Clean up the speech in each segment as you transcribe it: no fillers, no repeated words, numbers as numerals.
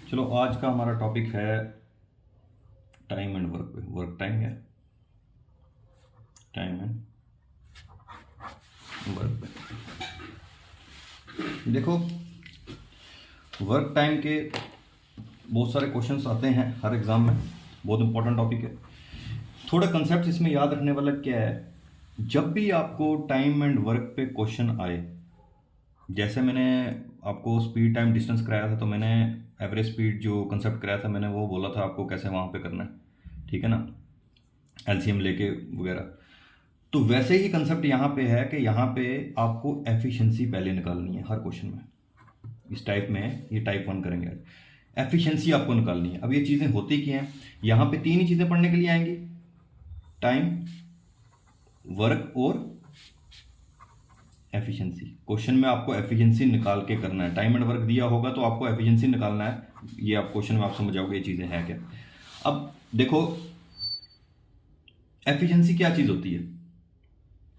चलो आज का हमारा टॉपिक है टाइम एंड वर्क पे। वर्क टाइम या टाइम एंड वर्क पे देखो, वर्क टाइम के बहुत सारे क्वेश्चंस आते हैं हर एग्ज़ाम में। बहुत इंपॉर्टेंट टॉपिक है। थोड़ा कंसेप्ट इसमें याद रखने वाला क्या है, जब भी आपको टाइम एंड वर्क पे क्वेश्चन आए, जैसे मैंने आपको स्पीड टाइम डिस्टेंस कराया था, तो मैंने एवरेज स्पीड जो कंसेप्ट कराया था, मैंने वो बोला था आपको कैसे वहाँ पे करना है, ठीक है ना, एलसीएम लेके वगैरह। तो वैसे ही कंसेप्ट यहाँ पे है कि यहाँ पे आपको एफिशिएंसी पहले निकालनी है हर क्वेश्चन में। इस टाइप में, ये टाइप 1 करेंगे आज। एफिशिएंसी आपको निकालनी है। अब ये चीज़ें होती क्या हैं, यहाँ पे तीन ही चीज़ें पढ़ने के लिए आएंगी, टाइम, वर्क और एफिशिएंसी। क्वेश्चन में आपको एफिशिएंसी निकाल के करना है। टाइम एंड वर्क दिया होगा तो आपको एफिशिएंसी निकालना है। ये आप क्वेश्चन में आप समझ जाओगे ये चीज़ें हैं क्या। अब देखो, एफिशिएंसी क्या चीज़ होती है।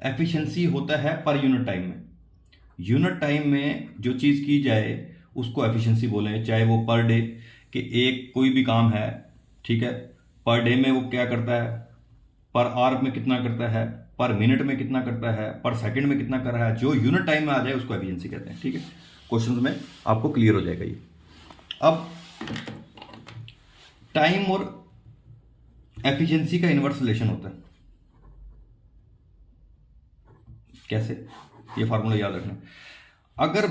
एफिशिएंसी होता है पर यूनिट टाइम में। यूनिट टाइम में जो चीज़ की जाए उसको एफिशिएंसी बोलें, चाहे वो पर डे कि एक कोई भी काम है, ठीक है, पर डे में वो क्या करता है, पर आवर में कितना करता है, पर मिनट में कितना करता है, पर सेकंड में कितना कर रहा है, जो यूनिट टाइम में आ जाए उसको एफिशिएंसी कहते हैं, ठीक है। क्वेश्चंस में आपको क्लियर हो जाएगा ये। अब टाइम और एफिशिएंसी का इनवर्स रिलेशन होता है। कैसे, ये फार्मूला याद रखना। अगर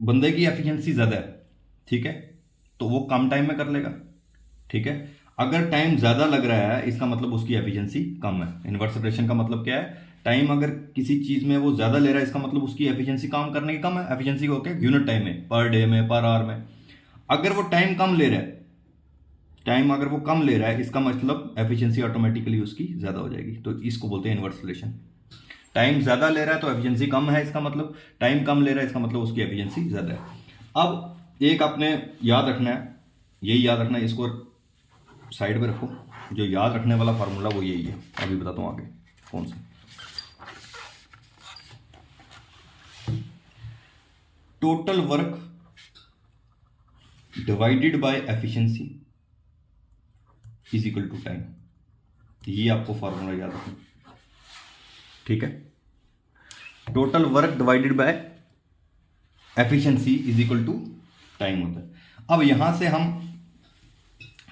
बंदे की एफिशिएंसी ज़्यादा है, ठीक है, तो वो कम टाइम में कर लेगा, ठीक है। अगर टाइम ज़्यादा लग रहा है, इसका मतलब उसकी एफिशिएंसी कम है। इनवर्स रिलेशन का मतलब क्या है, टाइम अगर किसी चीज़ में वो ज़्यादा ले रहा है, इसका मतलब उसकी एफिशिएंसी काम करने की कम है। एफिशिएंसी को क्या, यूनिट टाइम में, पर डे में, पर आवर में। अगर वो टाइम कम ले रहा है, टाइम अगर वो कम ले रहा है, इसका मतलब एफिशिएंसी ऑटोमेटिकली उसकी ज़्यादा हो जाएगी। तो इसको बोलते हैं इनवर्स रिलेशन। टाइम ज़्यादा ले रहा है तो एफिशिएंसी कम है, इसका मतलब टाइम कम ले रहा है, इसका मतलब उसकी एफिशिएंसी ज़्यादा है। अब एक आपने याद रखना है, यही याद रखना है, इसको साइड पे रखो। जो याद रखने वाला फार्मूला वो यही है, अभी बताता हूँ आगे कौन सा। Total work divided by efficiency is equal to time. ये आपको फार्मूला याद रखना, ठीक है। Total work divided by efficiency is equal to time होता है। अब यहां से हम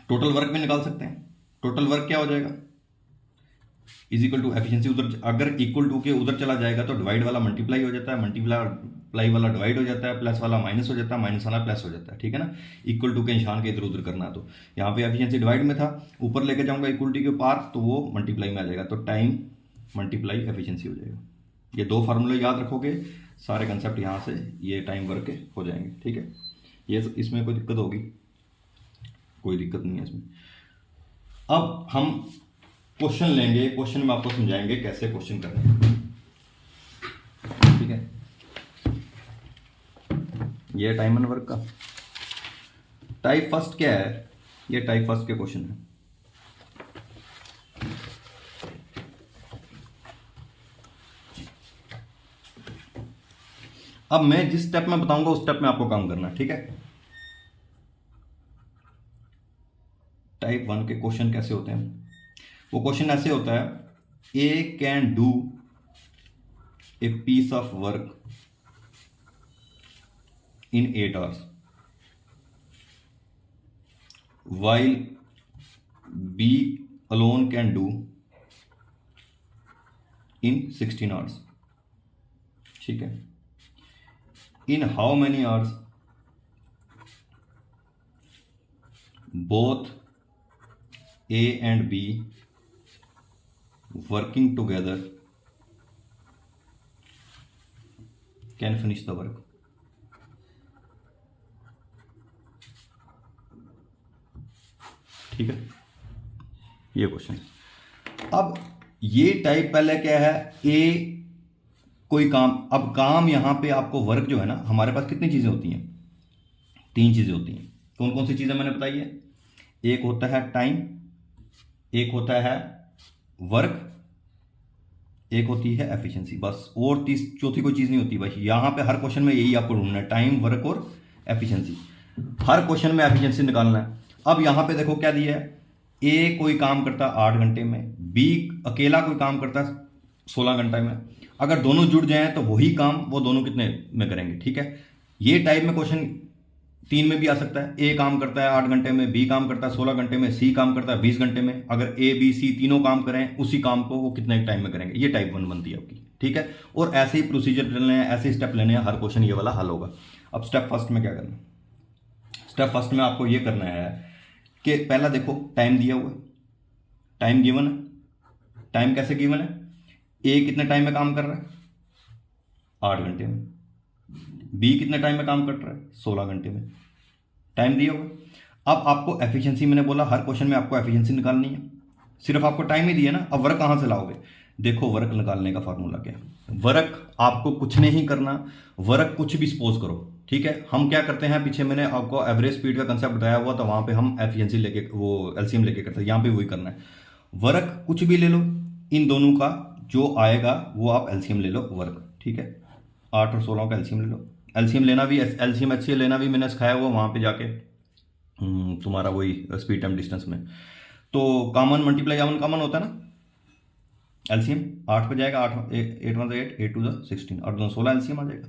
टोटल वर्क में निकाल सकते हैं। टोटल वर्क क्या हो जाएगा, इज इक्वल टू एफिशिएंसी। उधर अगर इक्वल टू के उधर चला जाएगा तो डिवाइड वाला मल्टीप्लाई हो जाता है, मल्टीप्लाई वाला डिवाइड हो जाता है, प्लस वाला माइनस हो जाता है, माइनस वाला प्लस हो जाता है, ठीक है ना। इक्वल टू के निशान के इधर उधर करना है, तो यहाँ पे एफिशिएंसी डिवाइड में था, ऊपर लेके जाऊंगा इक्वल टू के पार तो वो मल्टीप्लाई में आ जाएगा, तो टाइम मल्टीप्लाई एफिशिएंसी हो जाएगा। ये दो फार्मूले याद रखोगे, सारे कंसेप्ट यहाँ से ये टाइम वर्क के हो जाएंगे, ठीक है। ये इसमें कोई दिक्कत होगी, कोई दिक्कत नहीं है इसमें। अब हम क्वेश्चन लेंगे, क्वेश्चन में आपको समझाएंगे कैसे क्वेश्चन करने हैं, ठीक है। ये टाइम एंड वर्क का टाइप फर्स्ट क्या है, ये टाइप फर्स्ट के क्वेश्चन है। अब मैं जिस स्टेप में बताऊंगा उस स्टेप में आपको काम करना है, ठीक है। टाइप 1 के क्वेश्चन कैसे होते हैं, वो क्वेश्चन ऐसे होता है, A can do a piece of work in 8 hours while B alone can do in 16 hours, ठीक है। In how many hours both A and B working together can finish the work, ठीक है। ये question. अब ये type पहले क्या है, ए कोई काम, अब काम यहां पे आपको वर्क जो है ना, हमारे पास कितनी चीजें होती हैं, तीन चीजें होती हैं। कौन कौन सी चीजें मैंने बताई है, एक होता है टाइम, एक होता है वर्क, एक होती है एफिशिएंसी, बस। और चौथी कोई चीज़ नहीं होती भाई। यहाँ पे हर क्वेश्चन में यही आपको ढूंढना है, टाइम, वर्क और एफिशिएंसी। हर क्वेश्चन में एफिशिएंसी निकालना है। अब यहां पे देखो क्या दिया है, ए कोई काम करता है 8 घंटे में, बी अकेला कोई काम करता है 16 घंटे में। अगर दोनों जुड़ जाएं तो वही काम वो दोनों कितने में करेंगे, ठीक है। ये टाइप में क्वेश्चन 3 में भी आ सकता है, ए काम करता है 8 घंटे में, बी काम करता है 16 घंटे में, सी काम करता है 20 घंटे में। अगर ए बी सी तीनों काम करें उसी काम को, वो कितने टाइम में करेंगे, ये टाइप 1 बनती है आपकी, ठीक है। और ऐसे ही प्रोसीजर लेने हैं, ऐसे स्टेप लेने हैं, हर क्वेश्चन ये वाला हल होगा। अब स्टेप फर्स्ट में क्या करना है, स्टेप फर्स्ट में आपको ये करना है कि पहला देखो टाइम दिया हुआ है, टाइम गिवन है। टाइम कैसे गिवन है, ए कितने टाइम में काम कर रहा है 8 घंटे में, बी कितने टाइम में काम कर रहा है 16 घंटे में, टाइम दिया हुआ। अब आपको एफिशिएंसी, मैंने बोला हर क्वेश्चन में आपको एफिशिएंसी निकालनी है, सिर्फ आपको टाइम ही दिया ना। अब वर्क कहां से लाओगे, देखो वर्क निकालने का फार्मूला क्या है। वर्क आपको कुछ नहीं करना, वर्क कुछ भी सपोज करो, ठीक है। हम क्या करते हैं, पीछे मैंने आपको एवरेज स्पीड का कंसेप्ट बताया हुआ था, वहां पे हम एफिशिएंसी लेके वो एलसीएम लेके करते हैं, यहां पे वही करना है। वर्क कुछ भी ले लो, इन दोनों का जो आएगा वो आप एलसीएम ले लो वर्क, ठीक है। 8 और 16 का एलसीएम ले लो। एलसीएम लेना भी, एलसीएम एचसीएल लेना भी मैंने सिखाया हुआ वहां पे जाके, तुम्हारा वही स्पीड टाइम डिस्टेंस में। तो कॉमन मल्टीप्लाई या कॉमन होता है ना, एलसीएम 8 पे जाएगा, 8 8 1 8 8 2 16 और 16 एलसीएम आ जाएगा।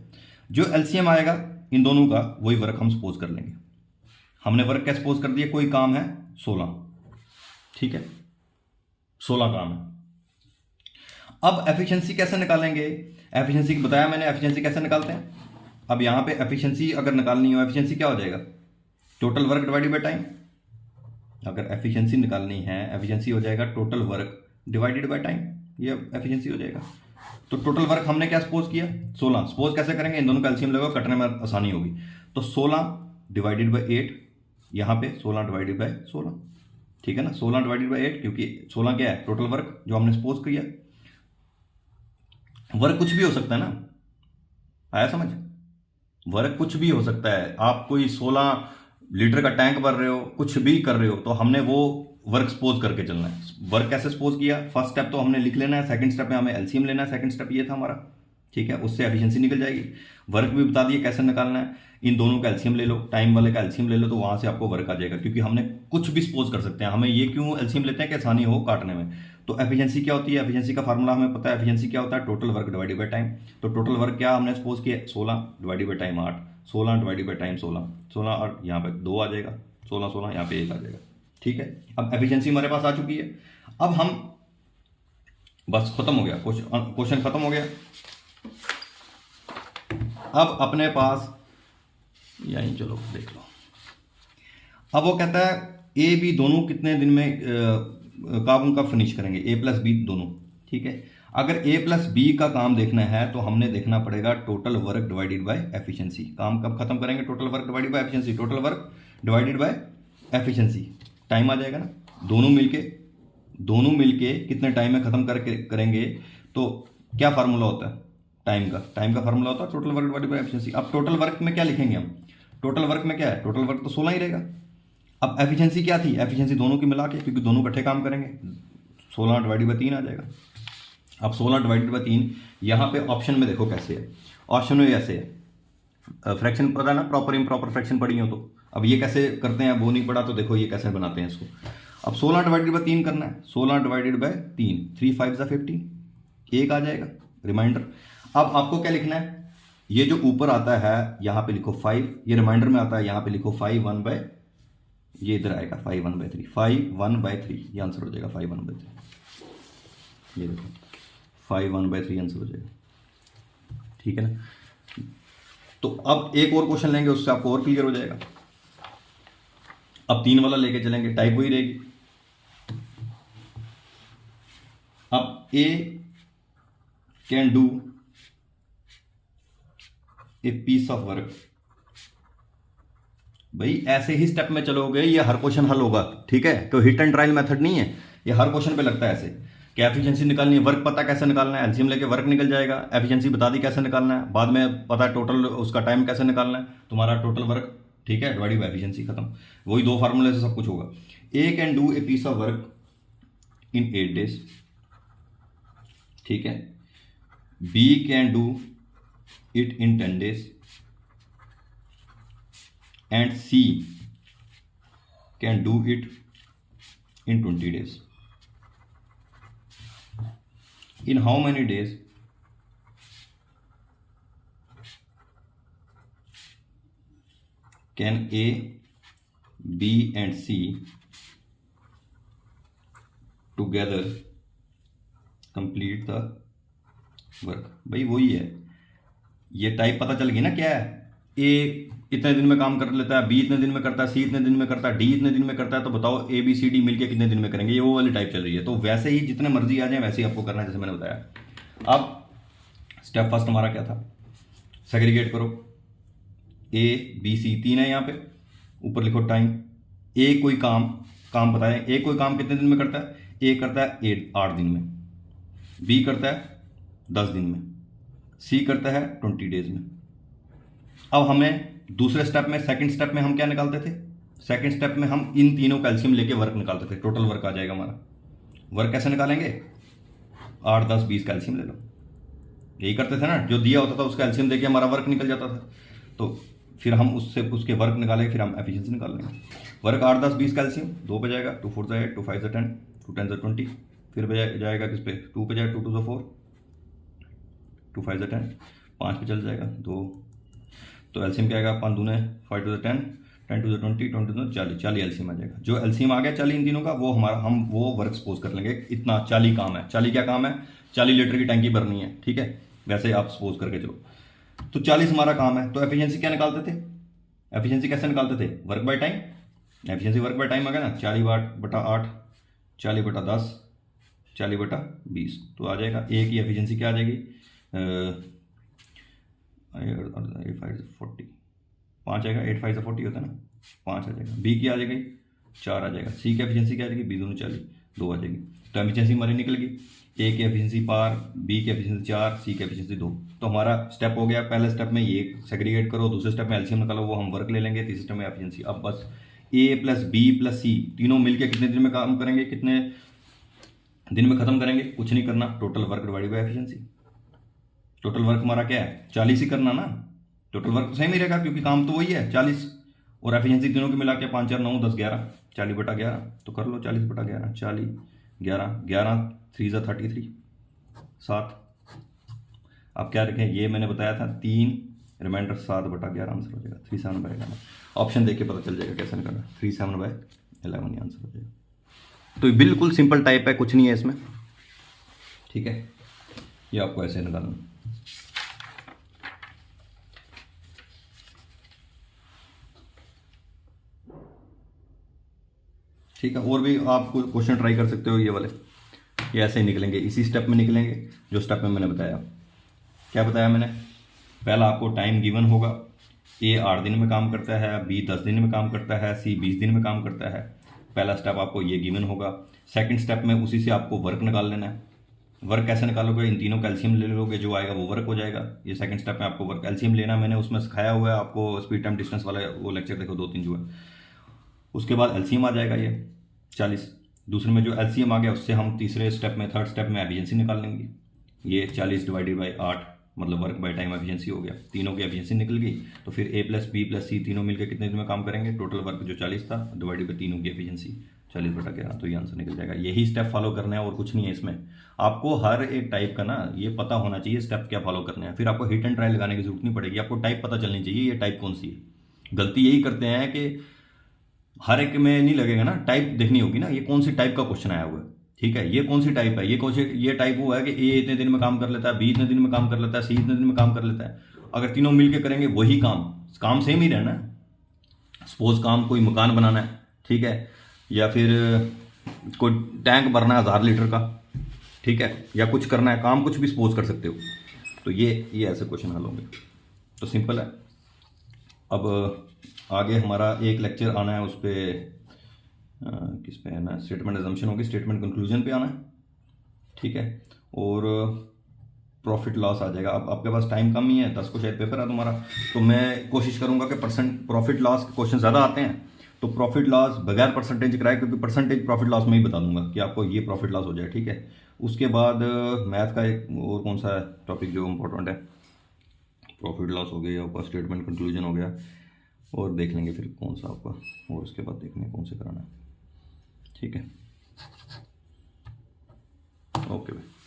जो एलसीएम आएगा इन दोनों का, वही वर्क हम सपोज कर लेंगे। हमने वर्क क्या सपोज कर दिया, कोई काम है 16, ठीक है, 16 काम है। अब एफिशिएंसी कैसे निकालेंगे, एफिशिएंसी बताया मैंने, एफिशिएंसी कैसे निकालते हैं। अब यहां पे एफिशिएंसी अगर निकालनी हो, एफिशिएंसी क्या हो जाएगा, total work divided by time. अगर एफिशिएंसी निकालनी है, एफिशिएंसी हो जाएगा total work divided by time, ये एफिशिएंसी हो जाएगा। तो टोटल वर्क हमने क्या सपोज किया 16, सपोज कैसे करेंगे, इन दोनों का एलसीएम लगाओ, कटने में आसानी होगी। तो 16 डिवाइडेड बाय 8, यहां पे 16 डिवाइडेड बाय 16, ठीक है ना। 16 डिवाइडेड बाय 8, क्योंकि 16 क्या है टोटल वर्क जो हमने सपोज किया। वर्क कुछ भी हो सकता है ना, आया समझ, वर्क कुछ भी हो सकता है। आप कोई 16 लीटर का टैंक भर रहे हो, कुछ भी कर रहे हो, तो हमने वो वर्क सपोज करके चलना है। वर्क कैसे सपोज किया, फर्स्ट स्टेप तो हमने लिख लेना है, सेकंड स्टेप में हमें एलसीएम लेना है, सेकंड स्टेप ये था हमारा, ठीक है। उससे एफिशिएंसी निकल जाएगी। वर्क भी बता दिए कैसे निकालना है, इन दोनों का एलसीएम ले लो, टाइम वाले का एलसीएम ले लो, तो वहां से आपको वर्क आ जाएगा। क्योंकि हमने कुछ भी सपोज कर सकते हैं, हमें ये क्यों एलसीएम लेते हैं कि आसानी हो काटने में। तो एफिशिएंसी क्या होती है, एफिशिएंसी का फार्मूला हमें पता है, एफिशिएंसी क्या होता है, total work divided by time. तो टोटल वर्क क्या हमने सपोज किया 16 divided by time 8, 16 divided by time 16, 16 और यहाँ पे 2 आ जाएगा, 16 16 यहाँ पे 1 आ जाएगा, ठीक है। अब एफिशिएंसी हमारे पास आ चुकी है। अब हम बस खत्म हो गया, क्वेश्चन खत्म हो गया। अब अपने पास यहीं चलो देख लो। अब वो कहता है ए बी दोनों कितने दिन में काम का फिनिश करेंगे, ए प्लस बी दोनों, ठीक है। अगर ए प्लस बी का काम देखना है तो हमने देखना पड़ेगा total work divided by efficiency. काम कब खत्म करेंगे, total work divided by efficiency, total work divided by efficiency, time आ जाएगा ना। दोनों मिलके कितने टाइम में खत्म करके करेंगे। तो क्या फार्मूला होता है टाइम का फार्मूला होता है total work divided by efficiency. अब टोटल वर्क में क्या लिखेंगे हम, टोटल वर्क में क्या है, टोटल वर्क तो 16 ही रहेगा। अब एफिशिएंसी क्या थी, एफिशिएंसी दोनों की मिला के, क्योंकि दोनों इकट्ठे काम करेंगे, 16 डिवाइडेड बाय 3 आ जाएगा। अब 16 डिवाइडेड बाय 3 यहाँ पे ऑप्शन में देखो कैसे है, ऑप्शन में ऐसे है, फ्रैक्शन पता है ना, प्रॉपर इम्प्रॉपर फ्रैक्शन पढ़ी हो तो। अब ये कैसे करते हैं वो नहीं पढ़ा, तो देखो ये कैसे बनाते हैं इसको। अब 16 डिवाइडेड बाय 3 करना है, 16 डिवाइडेड बाय 3, 3 5 15, 1 आ जाएगा रिमाइंडर। अब आपको क्या लिखना है, ये जो ऊपर आता है यहाँ पे लिखो 5, ये रिमाइंडर में आता है यहाँ पे लिखो 5 1 बाय, ये इधर आएगा 5 1 बाय 3, 5 1 बाय 3, ये आंसर हो जाएगा 5 1 बाय 3, ये देखो 5 1 बाय 3 आंसर हो जाएगा, ठीक है ना। तो अब एक और क्वेश्चन लेंगे, उससे आपको और क्लियर हो जाएगा। अब 3 वाला लेके चलेंगे, टाइप वही रहेगी। अब A can do a piece of work, भाई ऐसे ही स्टेप में चलोगे ये हर क्वेश्चन हल होगा, ठीक है। तो हिट एंड ट्रायल मेथड नहीं है ये, हर क्वेश्चन पे लगता है ऐसे कि एफिशिएंसी निकालनी है, वर्क पता कैसे निकालना है, एलसीएम लेके वर्क निकल जाएगा, एफिशिएंसी बता दी कैसे निकालना है, बाद में पता है टोटल उसका टाइम कैसे निकालना है, तुम्हारा टोटल वर्क, ठीक है, डिवाइडेड बाय एफिशिएंसी, खत्म। वही 2 फार्मूले से सब कुछ होगा। A can do a piece of work in 8 days, ठीक है। B can do it in 10 days, and C can do it in 20 days. In how many days can A, B and C together complete the work? भाई वही है, ये type पता चल गई ना क्या है। ए इतने दिन में काम कर लेता है, बी इतने दिन में करता है, सी इतने दिन में करता है, डी इतने दिन में करता है, तो बताओ ए बी सी डी मिलके कितने दिन में करेंगे। ये वो वाली टाइप चल रही है। तो वैसे ही जितने मर्जी आ जाए वैसे ही आपको करना है जैसे मैंने बताया। अब स्टेप फर्स्ट हमारा क्या था, सेग्रीगेट करो। ए बी सी तीन है यहाँ पे, ऊपर लिखो टाइम। ए कोई काम बताएं, ए कोई काम कितने दिन में करता है। ए करता है 8 दिन में, बी करता है 10 दिन में, सी करता है 20 डेज में। अब हमें दूसरे स्टेप में, सेकंड स्टेप में हम क्या निकालते थे, सेकंड स्टेप में हम इन तीनों का एलसीएम लेके वर्क निकालते थे। टोटल वर्क आ जाएगा हमारा। वर्क कैसे निकालेंगे, 8, 10, 20 का एलसीएम ले लो। यही करते थे ना, जो दिया होता था उसका एलसीएम देके हमारा वर्क निकल जाता था। तो फिर हम उसके वर्क निकालेंगे, फिर हम एफिशिएंसी निकाल लेंगे। वर्क 8, 10, 20 का एलसीएम 2 पे जाएगा, 2 4 8, 2 5 10, 2 10 20। फिर जाएगा किस पे, 2 पे जाएगा, 2 2 4, 2 5 10, 5 पे चल जाएगा 2। तो एलसीएम क्या आएगा, 5 दूने 5 टू 10, 10 टू 20, 20 टू 40, 40 एलसीएम आ जाएगा। जो एलसीएम आ गया 40 इन तीनों का, वो हमारा हम वो वर्क सपोज कर लेंगे। इतना 40 काम है। 40 क्या काम है, 40 लीटर की टैंकी भरनी है, ठीक है। वैसे आप सपोज करके चलो, तो 40 हमारा काम है। तो एफिशिएंसी क्या निकालते थे, एफिशिएंसी कैसे निकालते थे, work by time. Efficiency work by time आ गया ना, 40/8, 40/10, 40/20। तो आ जाएगा ए की एफिशिएंसी क्या आ जाएगी, 8/5 5 आएगा, 8/5 40 होता है ना, 5 आ जाएगा। बी की आ जाएगी 4 आ जाएगा। सी की एफिशिएंसी क्या आ जाएगी, बी दोनों 40, 2 आ जाएगी। तो एफिशिएंसी हमारी निकल गई, ए की एफिशिएंसी पार, बी की एफिशिएंसी 4, सी की एफिशिएंसी 2। तो हमारा स्टेप हो गया। पहले स्टेप में ये सेग्रीगेट करो, दूसरे स्टेप में एलसीएम निकालो, वो हम वर्क ले लेंगे, तीसरे स्टेप में एफिशिएंसी। अब बस ए प्लस बी प्लस सी तीनों मिलकर कितने दिन में काम करेंगे, कितने दिन में खत्म करेंगे, कुछ नहीं करना। Total work divided by efficiency. Total work हमारा क्या है, 40 ही करना ना। टोटल वर्क तो सेम ही रहेगा क्योंकि काम तो वही है 40, और एफिशिएंसी तीनों की मिला के 5 4 9 10 11, 40/11। तो कर लो 40/11, 40 11 11 3 33 7। अब क्या रखें, ये मैंने बताया था 3, रिमाइंडर 7/11 आंसर हो जाएगा। 37/11 ऑप्शन देख के पता चल जाएगा कैसे निकालना। 37/11 आंसर हो जाएगा। तो बिल्कुल सिंपल टाइप है, कुछ नहीं है इसमें, ठीक है। ये आपको ऐसे निकालना। ठीक है, और भी आप क्वेश्चन ट्राई कर सकते हो। ये वाले ये ऐसे ही निकलेंगे, इसी स्टेप में निकलेंगे जो स्टेप में मैंने बताया। क्या बताया मैंने, पहला आपको टाइम गिवन होगा। ए 8 दिन में काम करता है, बी 10 दिन में काम करता है, सी 20 दिन में काम करता है। पहला स्टेप आपको ये गिवन होगा। सेकंड स्टेप में उसी से आपको वर्क निकाल लेना है। वर्क कैसे निकालोगे, इन तीनों का एलसीएम ले लोगे, जो आएगा वो वर्क हो जाएगा। ये सेकंड स्टेप में आपको वर्क एलसीएम लेना, मैंने उसमें सिखाया हुआ है आपको। स्पीड टाइम डिस्टेंस वाला वो लेक्चर देखो 2-3 जो है। उसके बाद एलसीएम आ जाएगा ये 40। दूसरे में जो एलसीएम आ गया उससे हम तीसरे स्टेप में, थर्ड स्टेप में एफिशिएंसी निकाल लेंगे। ये 40/8 मतलब वर्क बाय टाइम एफिशिएंसी हो गया। तीनों की एफिशिएंसी निकल गई। तो फिर ए प्लस बी प्लस सी तीनों मिलकर कितने दिन में काम करेंगे, टोटल वर्क जो 40 था डिवाइडेड बाय तीनों की एफिशिएंसी 40/11। तो ये आंसर निकल जाएगा। यही स्टेप फॉलो करना है और कुछ नहीं है इसमें। आपको हर एक टाइप का ना ये पता होना चाहिए स्टेप क्या फॉलो करने हैं। फिर आपको हिट एंड ट्रायल लगाने की जरूरत नहीं पड़ेगी। आपको टाइप पता चलनी चाहिए, ये टाइप कौन सी है। गलती यही करते हैं कि हर एक में नहीं लगेगा ना, टाइप देखनी होगी ना, ये कौन सी टाइप का क्वेश्चन आया हुआ है, ठीक है। ये कौन सी टाइप है, ये टाइप वो है कि ए इतने दिन में काम कर लेता है, बी इतने दिन में काम कर लेता है, सी इतने दिन में काम कर लेता है। अगर तीनों मिलकर करेंगे वही काम सेम ही रहना है। सपोज काम कोई मकान बनाना है, ठीक है, या फिर कोई टैंक भरना है 1000 लीटर का, ठीक है, या कुछ करना है, काम कुछ भी सपोज कर सकते हो। तो ये ऐसे क्वेश्चन हल होंगे। तो सिंपल है। अब आगे हमारा एक लेक्चर आना है, उस पर किस पे आना है, स्टेटमेंट अजम्पशन होगी, स्टेटमेंट कंक्लूजन पे आना है, ठीक है। और प्रॉफिट लॉस आ जाएगा। अब आपके पास टाइम कम ही है, 10 को शायद पेपर है तुम्हारा, तो मैं कोशिश करूंगा कि प्रॉफिट लॉस के क्वेश्चन ज़्यादा आते हैं तो प्रॉफिट लॉस बगैर परसेंटेज कराए, क्योंकि परसेंटेज प्रॉफिट लॉस में ही बता दूंगा कि आपको ये प्रॉफिट लॉस हो जाए, ठीक है। उसके बाद मैथ का एक और कौन सा टॉपिक जो इम्पोर्टेंट है, प्रॉफिट लॉस हो गया, ऊपर स्टेटमेंट कंक्लूजन हो गया, और देख लेंगे फिर कौन सा आपका, और उसके बाद देखने कौन से कराना है। ठीक है, ओके भाई।